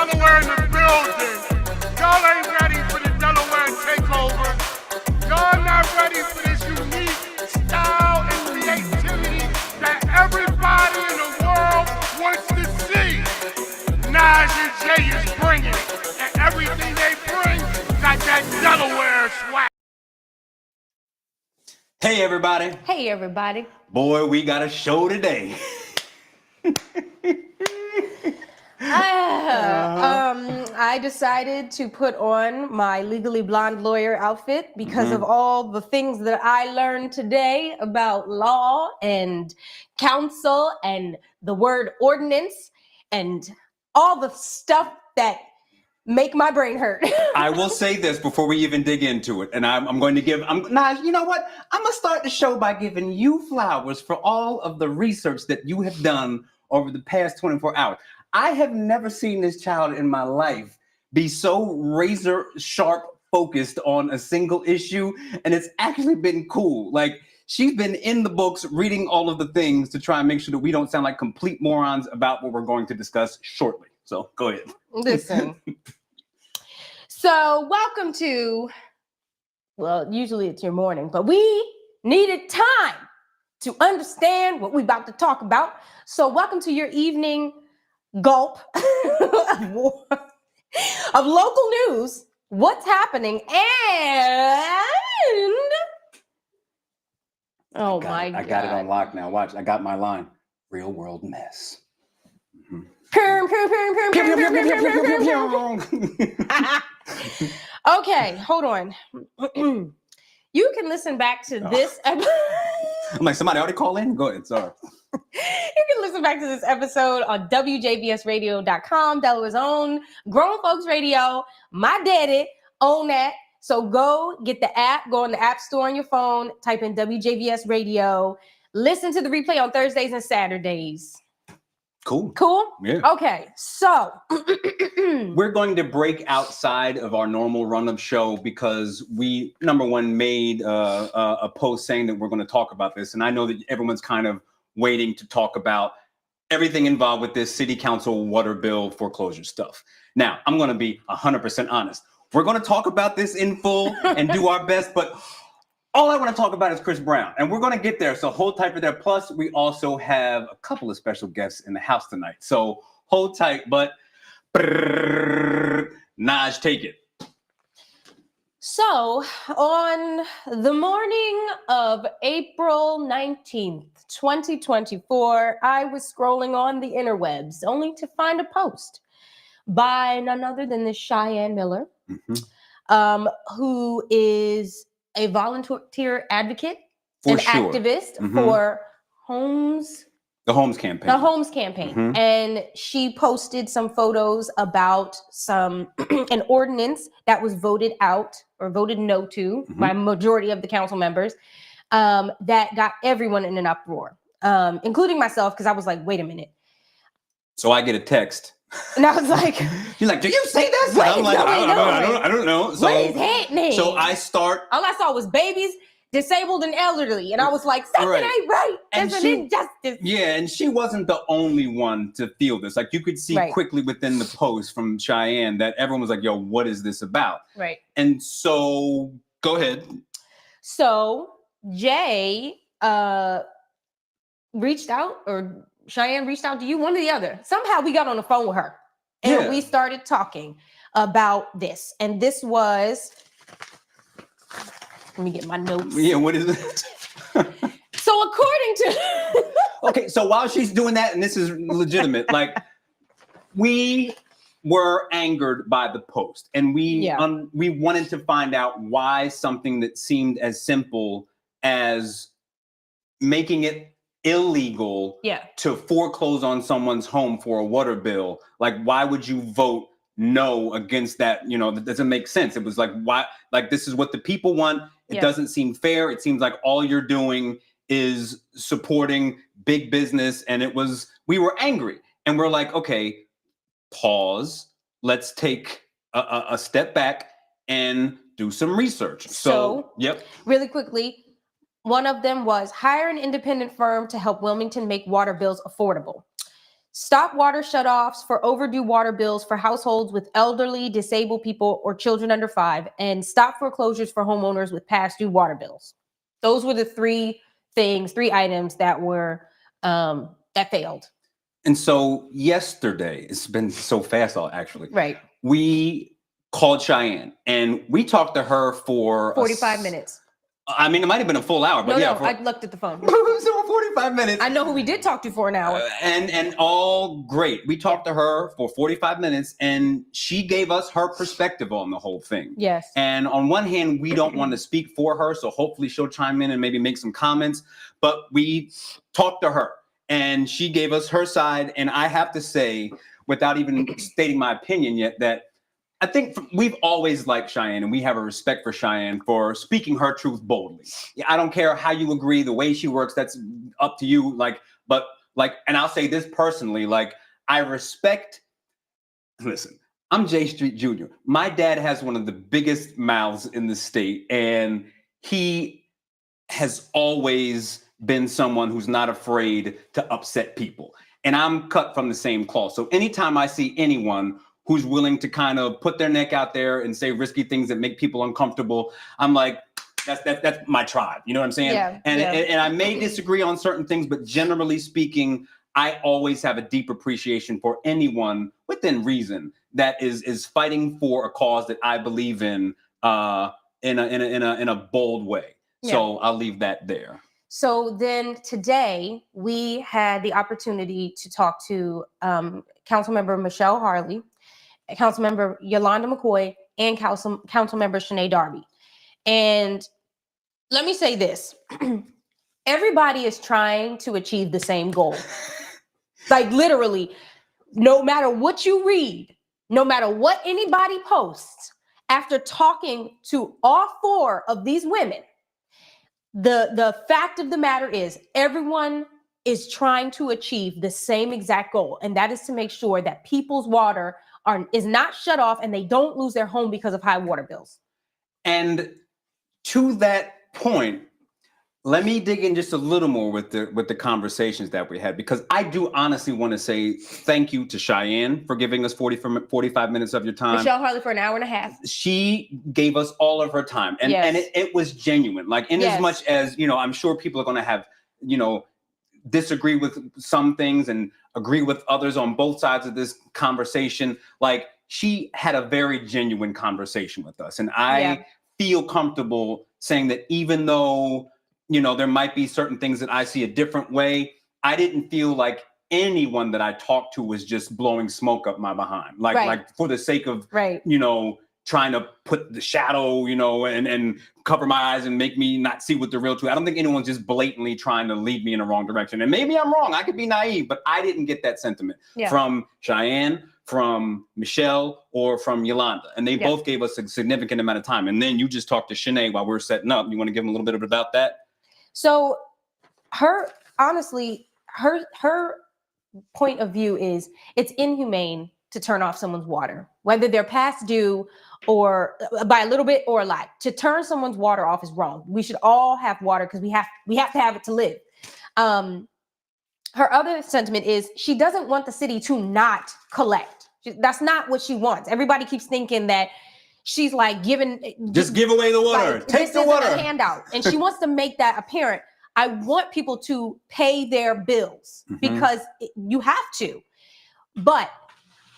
Delaware in the building. Y'all ain't ready for the Delaware takeover. Y'all not ready for this unique style and creativity that everybody in the world wants to see. Nas and Jay is bringing it, and everything they bring got that Delaware swag. Hey everybody. Hey everybody. Boy, we got a show today. I decided to put on my Legally Blonde lawyer outfit because of all the things that I learned today about law and counsel and the word ordinance and all the stuff that make my brain hurt. I will say this before we even dig into it, and I'm going to give, Naj, you know what? I'm going to start the show by giving you flowers for all of the research that you have done over the past 24 hours. I have never seen this child in my life be so razor sharp focused on a single issue, and it's actually been cool. Like, she's been in the books reading all of the things to try and make sure that we don't sound like complete morons about what we're going to discuss shortly. So go ahead. Listen. So welcome to, well, usually it's your morning, but we needed time to understand what we're about to talk about. So welcome to your evening gulp of local news, what's happening, and oh my God. I got it on lock now. Watch, I got my line. Real world mess. Okay, hold on. You can listen back to this episode. I'm like, somebody already call in? Go ahead, sorry. You can listen back to this episode on WJBSradio.com, Delaware's own Grown Folks Radio. My daddy own that. So go get the app, go on the app store on your phone, type in WJBS Radio, listen to the replay on Thursdays and Saturdays. Cool. Yeah. Okay, so we're going to break outside of our normal run-up show because we, number one, made a post saying that we're going to talk about this. And I know that everyone's kind of waiting to talk about everything involved with this city council water bill foreclosure stuff. Now, I'm going to be 100% honest. We're going to talk about this in full and do our best, but all I want to talk about is Chris Brown, and we're going to get there, so hold tight for that. Plus, we also have a couple of special guests in the house tonight, so hold tight, but Naj, take it. So, on the morning of April 19th, 2024, I was scrolling on the interwebs only to find a post by none other than this Cheyenne Miller, who is a volunteer advocate, activist for the Homes campaign. And she posted some photos about an ordinance that was voted out or voted no to by majority of the council members that got everyone in an uproar, including myself, because I was like, wait a minute. So I get a text. And I was like, she's like, do you say this? I'm like, I don't know. So, what is happening? So I start. All I saw was babies, disabled, and elderly. And I was like, something ain't right. There's an injustice. Yeah, and she wasn't the only one to feel this. Like, you could see quickly within the post from Cheyenne that everyone was like, yo, what is this about? Right. And so, go ahead. So, Jay reached out, or Cheyenne reached out to you, one or the other. Somehow we got on the phone with her and we started talking about this. And this was, let me get my notes. Yeah, what is it? So according to... Okay, so while she's doing that, and this is legitimate, like, we were angered by the post, and we wanted to find out why something that seemed as simple as making it illegal to foreclose on someone's home for a water bill. Like, why would you vote no against that? You know, that doesn't make sense. It was like, why? Like, this is what the people want. It doesn't seem fair. It seems like all you're doing is supporting big business. And we were angry, and we're like, okay, pause. Let's take a step back and do some research. So really quickly, one of them was hire an independent firm to help Wilmington make water bills affordable. Stop water shutoffs for overdue water bills for households with elderly, disabled people, or children under 5, and stop foreclosures for homeowners with past due water bills. Those were the three items that were that failed. And so yesterday, it's been so fast, actually. Right. We called Cheyenne and we talked to her for 45 minutes. I mean, it might have been a full hour, but I looked at the phone. So 45 minutes. I know who we did talk to for an hour. And all great. We talked to her for 45 minutes and she gave us her perspective on the whole thing. Yes. And on one hand, we don't want to speak for her, so hopefully she'll chime in and maybe make some comments. But we talked to her and she gave us her side. And I have to say, without even stating my opinion yet, that I think we've always liked Cheyenne and we have a respect for Cheyenne for speaking her truth boldly. I don't care how you agree, the way she works, that's up to you. And I'll say this personally, I respect, listen, I'm J Street Jr. My dad has one of the biggest mouths in the state and he has always been someone who's not afraid to upset people. And I'm cut from the same cloth. So anytime I see anyone who's willing to kind of put their neck out there and say risky things that make people uncomfortable, I'm like, that's my tribe. You know what I'm saying? Yeah, and I may disagree on certain things, but generally speaking, I always have a deep appreciation for anyone within that is fighting for a cause that I believe in a bold way. Yeah. So I'll leave that there. So then today we had the opportunity to talk to Councilmember Michelle Harley, Councilmember Yolanda McCoy, and Councilmember Shanae Darby. And let me say this. Everybody is trying to achieve the same goal. Literally, no matter what you read, no matter what anybody posts, after talking to all 4 of these women, the fact of the matter is everyone is trying to achieve the same exact goal. And that is to make sure that people's water is not shut off and they don't lose their home because of high water bills. And to that point, let me dig in just a little more with the conversations that we had, because I do honestly want to say thank you to Cheyenne for giving us 45 minutes of your time. Michelle Harley for an hour and a half. She gave us all of her time, and it was genuine. As much as I'm sure people are going to have disagree with some things and agree with others on both sides of this conversation. She had a very genuine conversation with us, and I feel comfortable saying that even though there might be certain things that I see a different way, I didn't feel like anyone that I talked to was just blowing smoke up my behind, for the sake of trying to put the shadow, and cover my eyes and make me not see what the real truth. I don't think anyone's just blatantly trying to lead me in the wrong direction. And maybe I'm wrong. I could be naive, but I didn't get that sentiment from Cheyenne, from Michelle, or from Yolanda. And they both gave us a significant amount of time. And then you just talked to Shanae while we're setting up. You want to give them a little bit about that? So her point of view is it's inhumane to turn off someone's water, whether they're past due or by a little bit or a lot. To turn someone's water off is wrong. We should all have water because we have to have it to live. Her other sentiment is she doesn't want the city to not collect. That's not what she wants. Everybody keeps thinking that she's just give away the water. Take the water. A handout. And she wants to make that apparent. I want people to pay their bills because you have to. But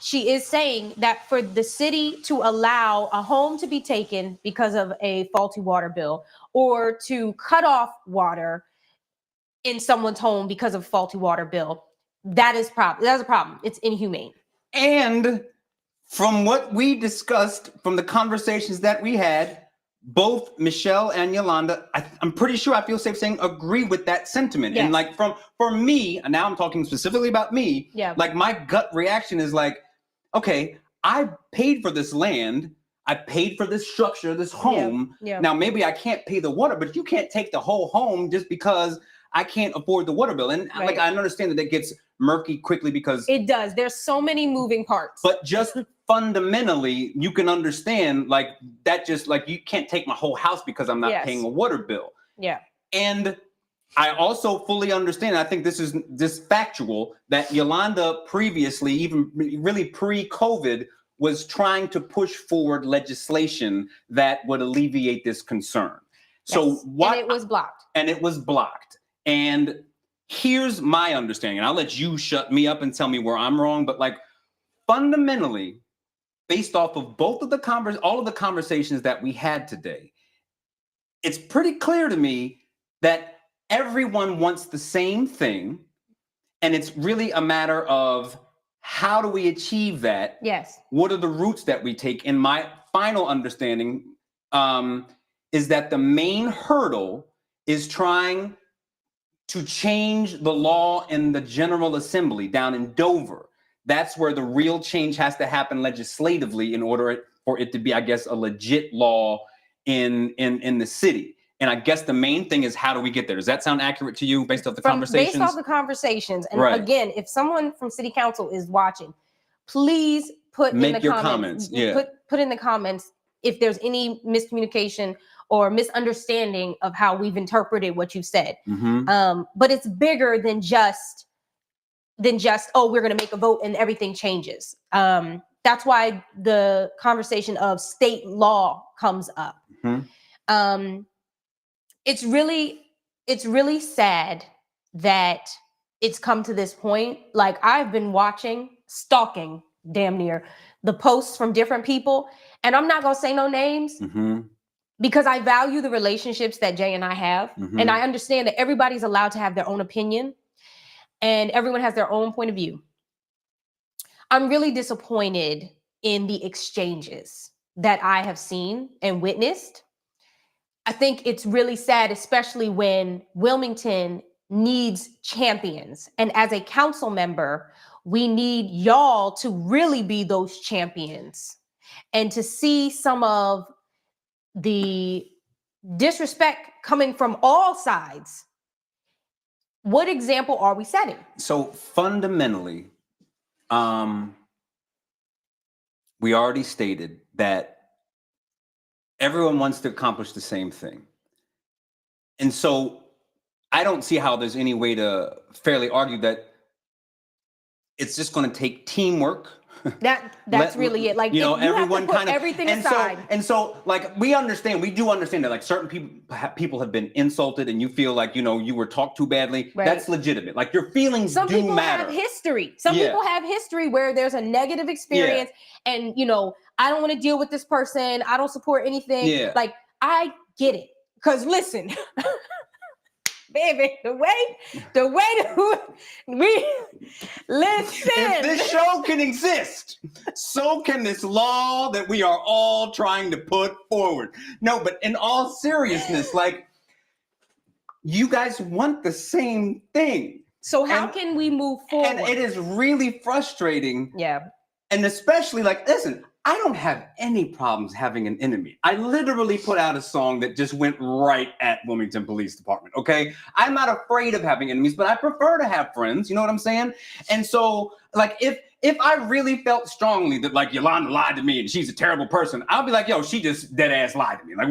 she is saying that for the city to allow a home to be taken because of a faulty water bill, or to cut off water in someone's home because of a faulty water bill, that's a problem. It's inhumane. And from what we discussed, from the conversations that we had, both Michelle and Yolanda, I'm pretty sure, I feel safe saying, agree with that sentiment. Yes. And for me, and now I'm talking specifically about me, my gut reaction is okay, I paid for this land, I paid for this structure, this home. Yeah. Now maybe I can't pay the water, but you can't take the whole home just because I can't afford the water bill. And I understand that gets murky quickly because it does. There's so many moving parts. But just fundamentally, you can understand that just you can't take my whole house because I'm not paying a water bill. Yeah. And I also fully understand. I think this is just factual that Yolanda previously, even really pre-COVID, was trying to push forward legislation that would alleviate this concern. So Yes. what? And it was blocked. And it was blocked. And here's my understanding. And I'll let you shut me up and tell me where I'm wrong. But like fundamentally, based off of both of the all of the conversations that we had today, it's pretty clear to me that everyone wants the same thing, and it's really a matter of how do we achieve that? Yes. What are the routes that we take? And my final understanding is that the main hurdle is trying to change the law in the General Assembly down in Dover. That's where the real change has to happen legislatively in order for it to be, I guess, a legit law in the city. And I guess the main thing is, how do we get there? Does that sound accurate to you based off the conversations? Based off the conversations. And right. Again, if someone from city council is watching, please put Make in the comments. Yeah. Put in the comments if there's any miscommunication or misunderstanding of how we've interpreted what you've said. Mm-hmm. But it's bigger than just, oh, we're going to make a vote and everything changes. That's why the conversation of state law comes up. Mm-hmm. It's really sad that it's come to this point. Like, I've been stalking damn near the posts from different people, and I'm not going to say no names mm-hmm. because I value the relationships that Jay and I have. Mm-hmm. And I understand that everybody's allowed to have their own opinion and everyone has their own point of view. I'm really disappointed in the exchanges that I have seen and witnessed. I think it's really sad, especially when Wilmington needs champions. And as a council member, we need y'all to really be those champions. And to see some of the disrespect coming from all sides, what example are we setting? So fundamentally, we already stated that everyone wants to accomplish the same thing. And so I don't see how there's any way to fairly argue that it's just going to take teamwork. That's really it. Like, you everyone have to put everything aside. So like, we do understand that like certain people have been insulted and you feel like, you were talked to badly. Right. That's legitimate. Like, your feelings do matter. Some people have history. Some people have history where there's a negative experience and, I don't want to deal with this person. I don't support anything. Yeah. Like, I get it. Because listen, baby, the way we listen. If this show can exist, so can this law that we are all trying to put forward. No, but in all seriousness, like, you guys want the same thing. So how can we move forward? And it is really frustrating. Yeah. And especially, like, listen, I don't have any problems having an enemy. I literally put out a song that just went right at Wilmington Police Department, okay? I'm not afraid of having enemies, but I prefer to have friends, you know what I'm saying? And so, like, if I really felt strongly that, like, Yolanda lied to me and she's a terrible person, I'll be like, yo, she just dead ass lied to me. Like,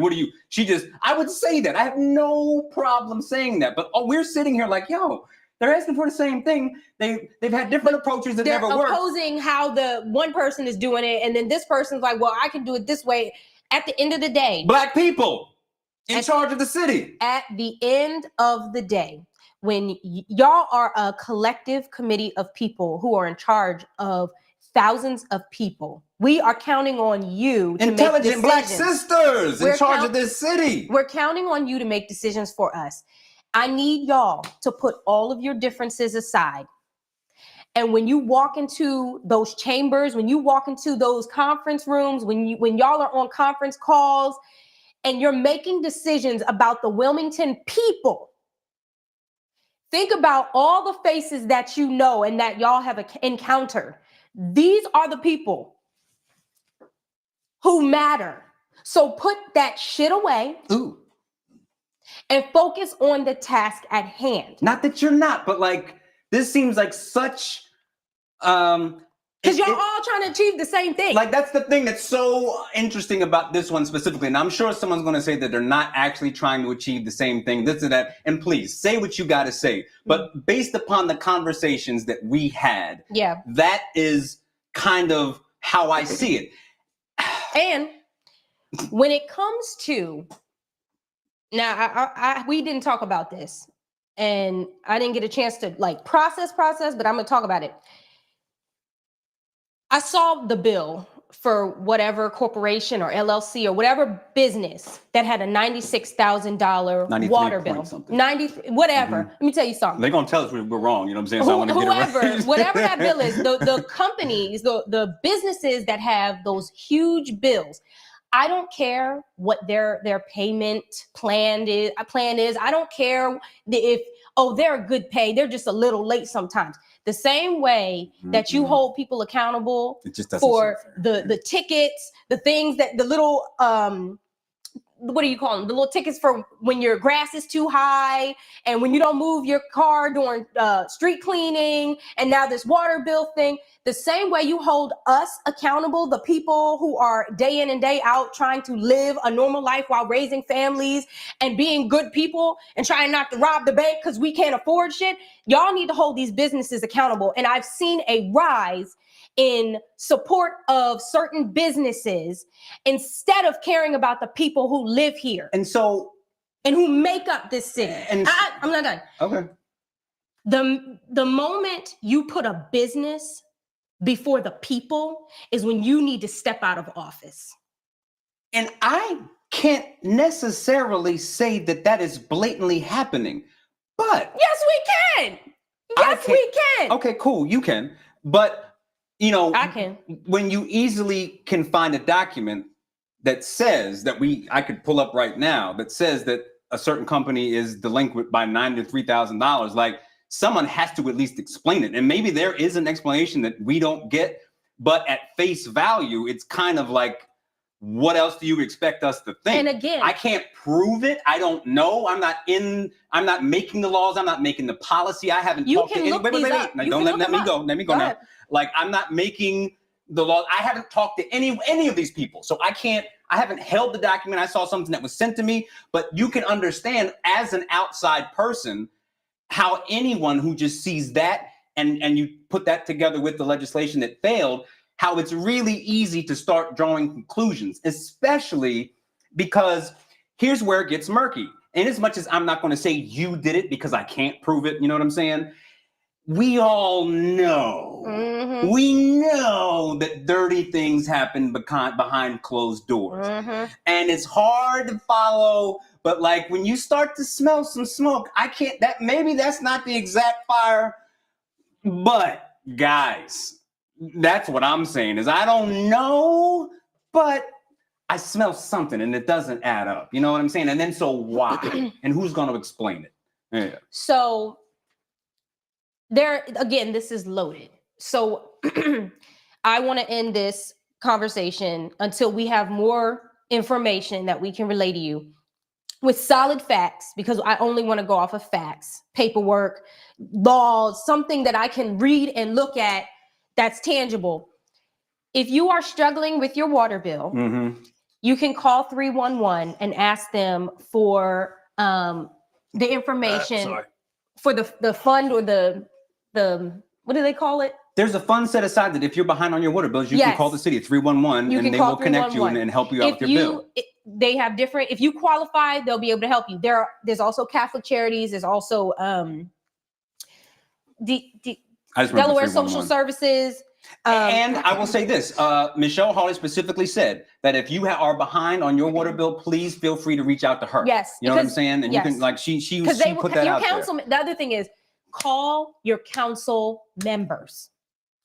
I would say that. I have no problem saying that. But we're sitting here like, yo, they're asking for the same thing. They've had different approaches that never worked. They're opposing how the one person is doing it, and then this person's like, well, I can do it this way. At the end of the day, Black people in charge of the city. At the end of the day, when y'all are a collective committee of people who are in charge of thousands of people, we are counting on you to intelligent make Black sisters in charge of this city. We're counting on you to make decisions for us. I need y'all to put all of your differences aside. And when you walk into those chambers, when you walk into those conference rooms, when y'all are on conference calls and you're making decisions about the Wilmington people, think about all the faces that you know and that y'all have encountered. These are the people who matter. So put that shit away. Ooh. And focus on the task at hand. Not that you're not, but like, this seems like such Because y'all all trying to achieve the same thing. Like, that's the thing that's so interesting about this one specifically. And I'm sure someone's going to say that they're not actually trying to achieve the same thing, this and that. And please, say what you got to say. But based upon the conversations that we had, that is kind of how I see it. And when it comes to, now, we didn't talk about this. And I didn't get a chance to like process, but I'm going to talk about it. I saw the bill for whatever corporation or LLC or whatever business that had a $96,000 water bill. 93, whatever. Let me tell you something. They're going to tell us we're wrong. You know what I'm saying? So whatever that bill is, the companies, the businesses that have those huge bills, I don't care what their payment plan is. I don't care if, they're a good pay. They're just a little late sometimes. The same way that you hold people accountable for the tickets, the things that the little, what do you call them? The little tickets for when your grass is too high and when you don't move your car during street cleaning, and now this water bill thing. The same way you hold us accountable, the people who are day in and day out trying to live a normal life while raising families and being good people and trying not to rob the bank because we can't afford shit. Y'all need to hold these businesses accountable. And I've seen a rise in support of certain businesses instead of caring about the people who live here. And who make up this city. And I'm not done. Okay. The moment you put a business before the people is when you need to step out of office. And I can't necessarily say that is blatantly happening, but yes, we can. Yes, we can. Okay, cool. You can. But, I can. When you easily can find a document that says that I could pull up right now that says that a certain company is delinquent by $93,000, like, someone has to at least explain it. And maybe there is an explanation that we don't get, but at face value, it's kind of like, what else do you expect us to think? And again, I can't prove it. I don't know. I'm not making the laws. I'm not making the policy. I haven't talked to anybody. Wait. Now, don't let me go. Let me go now. Like, I'm not making the law. I haven't talked to any of these people. So I haven't held the document. I saw something that was sent to me, but you can understand as an outside person how anyone who just sees that and you put that together with the legislation that failed, how it's really easy to start drawing conclusions, especially because here's where it gets murky. And as much as I'm not going to say you did it because I can't prove it, you know what I'm saying? We all know, we know that dirty things happen behind closed doors. And it's hard to follow. But like when you start to smell some smoke, maybe that's not the exact fire. But guys, that's what I'm saying is I don't know, but I smell something and it doesn't add up. You know what I'm saying? And then so why? And who's going to explain it? Yeah. So again, this is loaded. So I want to end this conversation until we have more information that we can relay to you with solid facts, because I only want to go off of facts, paperwork, laws, something that I can read and look at that's tangible. If you are struggling with your water bill, you can call 311 and ask them for the information for the fund or the what do they call it? There's a fund set aside that if you're behind on your water bills, you can call the city 311 and they will connect you and help you out with your bill. They have different, if you qualify, they'll be able to help you. There's also Catholic Charities. There's also Delaware Social Services. And I will say this, Michelle Hawley specifically said that if you are behind on your water bill, please feel free to reach out to her. Yes. You know what I'm saying? And you can, like, she put that out there. The other thing is, call your council members.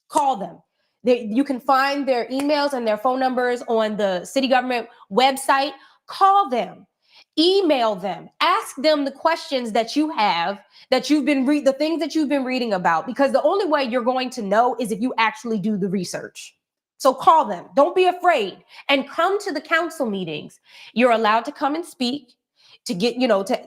Call them. You can find their emails and their phone numbers on the city government website. Call them, email them, ask them the questions that you have, that you've been the things that you've been reading about, because the only way you're going to know is if you actually do the research. So call them. Don't be afraid and come to the council meetings. You're allowed to come and speak, to get,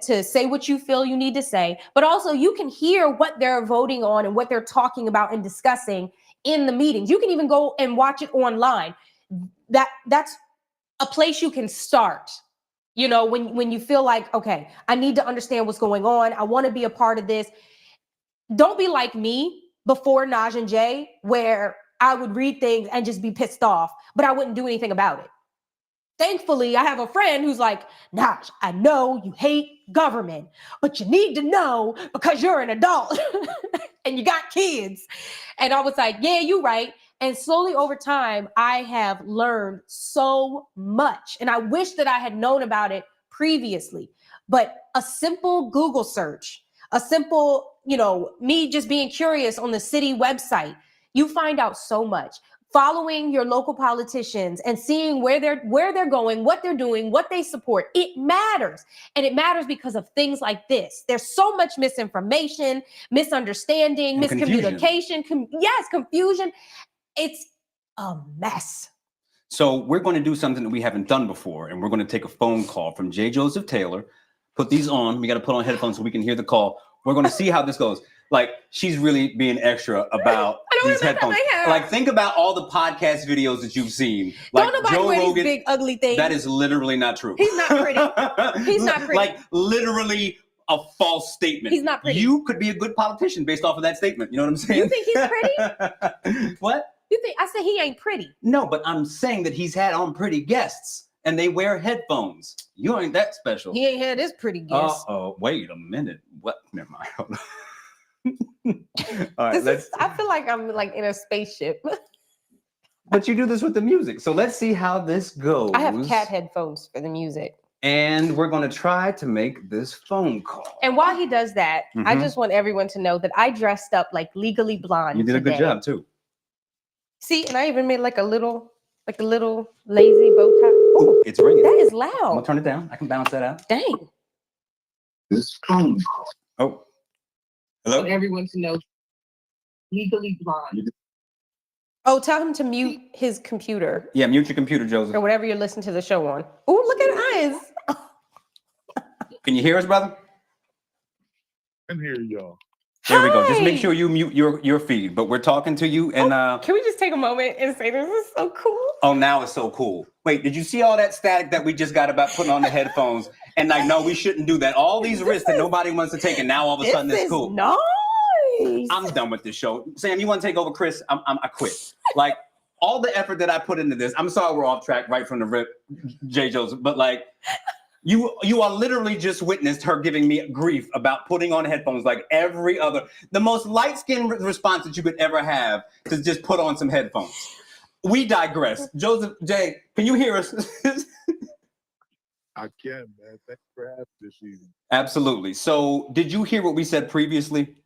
to say what you feel you need to say, but also you can hear what they're voting on and what they're talking about and discussing in the meetings. You can even go and watch it online. That's a place you can start. You know, when you feel like, okay, I need to understand what's going on. I want to be a part of this. Don't be like me before Naj and Jay, where I would read things and just be pissed off, but I wouldn't do anything about it. Thankfully, I have a friend who's like, Naj, I know you hate government, but you need to know because you're an adult and you got kids. And I was like, yeah, you're right. And slowly over time, I have learned so much. And I wish that I had known about it previously. But a simple Google search, a simple, me just being curious on the city website, you find out so much. Following your local politicians and seeing where they're going, what they're doing, what they support, it matters. And it matters because of things like this. There's so much misinformation, misunderstanding, and miscommunication, confusion. It's a mess. So we're going to do something that we haven't done before, and we're going to take a phone call from J. Joseph Taylor. Put these on. We got to put on headphones so we can hear the call. We're going to see how this goes. Like, she's really being extra about these headphones. Like, think about all the podcast videos that you've seen. Like, don't nobody Joe wear Rogan, these big ugly things. That is literally not true. He's not pretty. He's not pretty. Like, literally a false statement. He's not pretty. You could be a good politician based off of that statement. You know what I'm saying? You think he's pretty? What? You think? I said he ain't pretty. No, but I'm saying that he's had on pretty guests and they wear headphones. You ain't that special. He ain't had his pretty guests. Oh, wait a minute. What? Never mind. All right, I feel like I'm like in a spaceship. But you do this with the music. So let's see how this goes. I have cat headphones for the music. And we're going to try to make this phone call. And while he does that, I just want everyone to know that I dressed up like Legally Blonde. You did a good job too. See, and I even made like a little lazy bow tie. Ooh, it's ringing. That is loud. I'm gonna turn it down. I can balance that out. Dang. This phone call. Oh. Hello? I want everyone to know Legally Blonde. Oh, tell him to mute his computer. Yeah, mute your computer, Joseph. Or whatever you're listening to the show on. Oh, look at his eyes. Can you hear us, brother? I can hear y'all. There we go. Just make sure you mute your feed. But we're talking to you, and can we just take a moment and say this is so cool? Oh, now it's so cool. Wait, did you see all that static that we just got about putting on the headphones? And like, no, we shouldn't do that. All these risks that nobody wants to take, and now all of a sudden it's cool. Nice. I'm done with this show. Sam, you want to take over, Chris? I quit. Like, all the effort that I put into this. I'm sorry we're off track right from the rip, J. Joseph, but like, you are literally just witnessed her giving me grief about putting on headphones like every other. The most light-skinned response that you could ever have to just put on some headphones. We digress. Joseph, Jay, can you hear us? I can, man. Thanks for having this evening. Absolutely. So, did you hear what we said previously?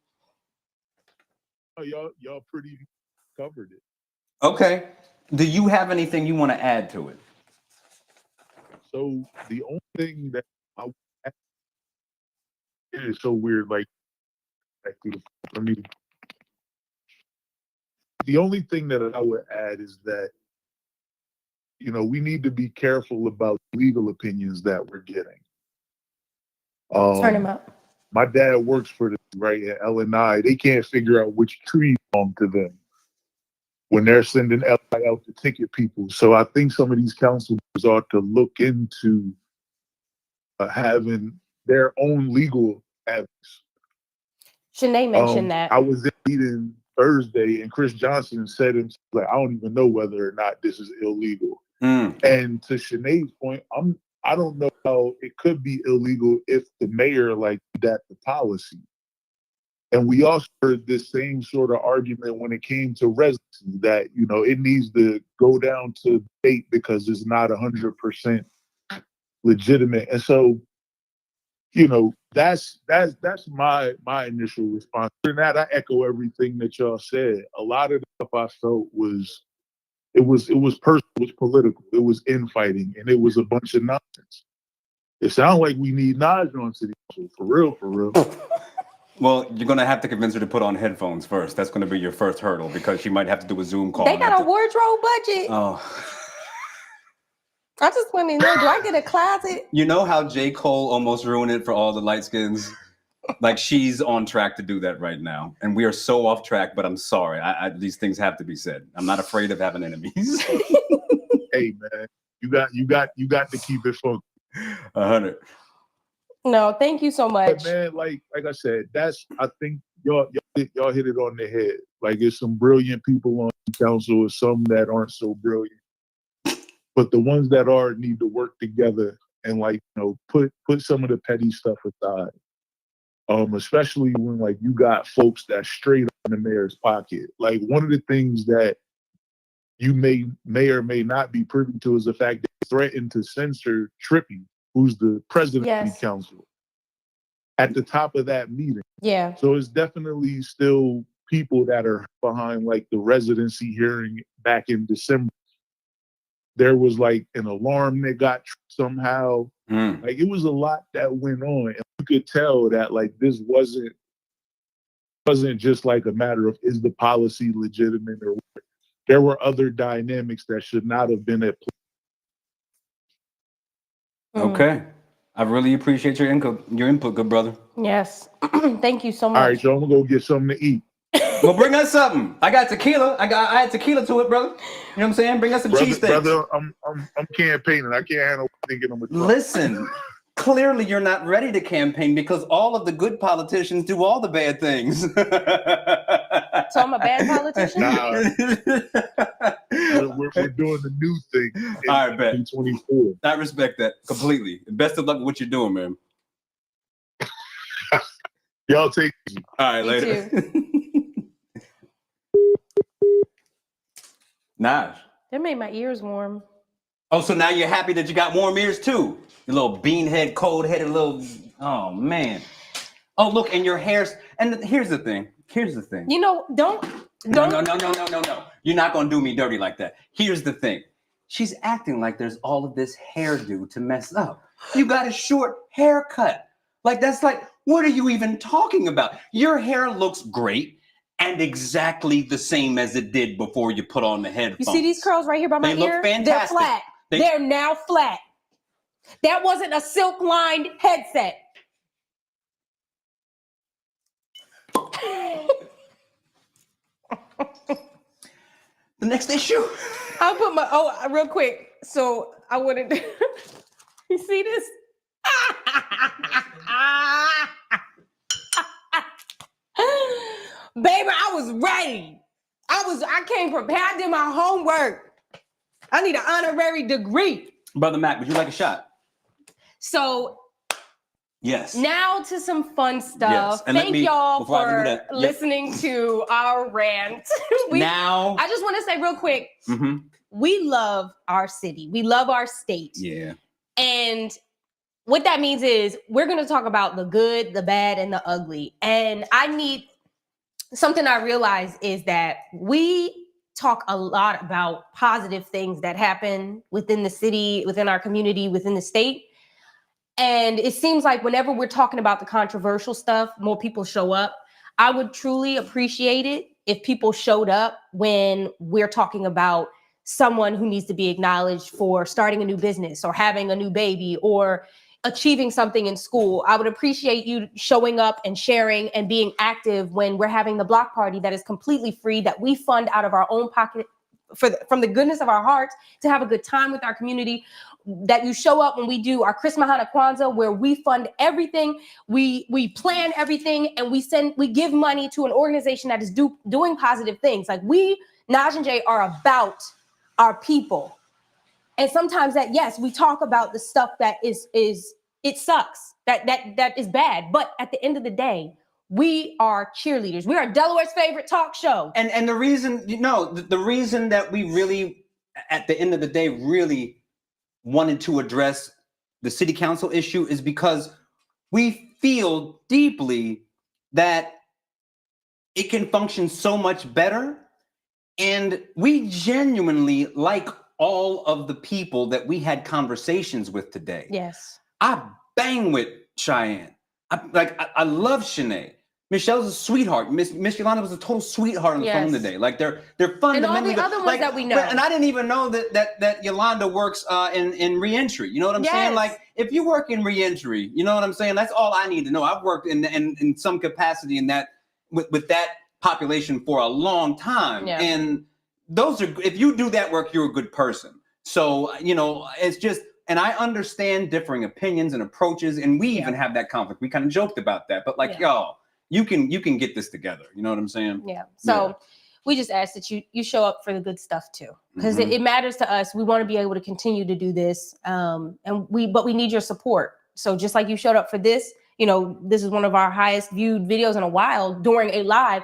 Oh, y'all pretty covered it. Okay. Do you have anything you want to add to it? So the only thing that it is so weird, like for me, the only thing that I would add is that, we need to be careful about legal opinions that we're getting. Turn him up. My dad works for the right at LNI. They can't figure out which tree belong to them when they're sending LI out to ticket people. So I think some of these council members ought to look into having their own legal avenues. Shanae mentioned that. I was in a meeting Thursday, and Chris Johnson said himself, like, I don't even know whether or not this is illegal. And to Shanae's point, I don't know how it could be illegal if the mayor like that the policy. And we also heard this same sort of argument when it came to residency that, it needs to go down to debate because it's not 100% legitimate. And so, that's my initial response. To that, I echo everything that y'all said. A lot of the stuff I felt was personal, it was political, it was infighting, and it was a bunch of nonsense. It sounds like we need Naj on city council, for real. Well, you're going to have to convince her to put on headphones first. That's going to be your first hurdle because she might have to do a Zoom call. They got a wardrobe budget. Oh. I just want to know, do I get a closet? You know how J. Cole almost ruined it for all the light skins? Like she's on track to do that right now, and we are so off track. But I'm sorry, these things have to be said. I'm not afraid of having enemies. Hey man, you got to keep it focused. 100. No, thank you so much. But man, like I said, I think y'all hit it on the head. Like there's some brilliant people on the council, and some that aren't so brilliant. But the ones that are need to work together and put some of the petty stuff aside. Especially when you got folks that's straight on the mayor's pocket. Like one of the things that you may or may not be privy to is the fact that they threatened to censor Trippy, who's the president of the council, at the top of that meeting. Yeah. So it's definitely still people that are behind the residency hearing back in December. There was an alarm that got somehow. It was a lot that went on, and you could tell that this wasn't just a matter of is the policy legitimate or what. There were other dynamics that should not have been at play. Okay, I really appreciate your input, good brother. Yes, thank you so much. All right, so I'm gonna go get something to eat. Well, bring us something. I got tequila. I had tequila to it, brother. You know what I'm saying? Bring us some cheesesteaks. Brother, I'm campaigning. I can't handle thinking I'm a truck. Listen, clearly you're not ready to campaign because all of the good politicians do all the bad things. So I'm a bad politician? Nah. we're doing the new thing in all right, bet. 2024. I respect that completely. Best of luck with what you're doing, man. Y'all take it. All right, later. Naj. That made my ears warm. Oh, so now you're happy that you got warm ears too? You little beanhead, cold-headed little. Oh man. Oh look, and your hair's. And here's the thing. You know, don't. No. You're not gonna do me dirty like that. Here's the thing. She's acting like there's all of this hairdo to mess up. You got a short haircut. What are you even talking about? Your hair looks great and exactly the same as it did before you put on the headphones. You see these curls right here by my ear? They look fantastic. They're flat. They're now flat. That wasn't a silk-lined headset. The next issue. I'll put real quick. So I wanted to, you see this? Baby, I was ready. I came prepared. I did my homework. I need an honorary degree. Brother Mac, would you like a shot? So yes. Now to some fun stuff. Yes. Thank y'all for listening to our rant. I just want to say real quick, we love our city. We love our state. Yeah. And what that means is we're going to talk about the good, the bad, and the ugly. And something I realize is that we talk a lot about positive things that happen within the city, within our community, within the state. And it seems like whenever we're talking about the controversial stuff, more people show up. I would truly appreciate it if people showed up when we're talking about someone who needs to be acknowledged for starting a new business or having a new baby or achieving something in school. I would appreciate you showing up and sharing and being active when we're having the block party that is completely free, that we fund out of our own pocket from the goodness of our hearts to have a good time with our community. That you show up when we do our Chris Mahana Kwanzaa, where we fund everything, we plan everything, and we give money to an organization that is doing positive things. Like Naj and Jay are about our people. And sometimes we talk about the stuff that it sucks, that is bad. But at the end of the day, we are cheerleaders. We are Delaware's favorite talk show. And the reason, the reason that we really, at the end of the day, really wanted to address the city council issue is because we feel deeply that it can function so much better. And we genuinely like all of the people that we had conversations with today. Yes. I bang with Cheyenne. I love Shanae. Michelle's a sweetheart. Miss Yolanda was a total sweetheart on the phone today. Like they're fundamentally and all the other ones that we know. And I didn't even know that Yolanda works in reentry. You know what I'm saying? Like if you work in reentry, you know what I'm saying? That's all I need to know. I've worked in some capacity in that with that population for a long time. Yeah. And those are, if you do that work, you're a good person. So, you know, it's just, and I understand differing opinions and approaches, and we even have that conflict. We kind of joked about that, but like, y'all, you can get this together. You know what I'm saying? Yeah. So we just ask that you show up for the good stuff too, because it matters to us. We want to be able to continue to do this, but we need your support. So just like you showed up for this, you know, this is one of our highest viewed videos in a while during a live.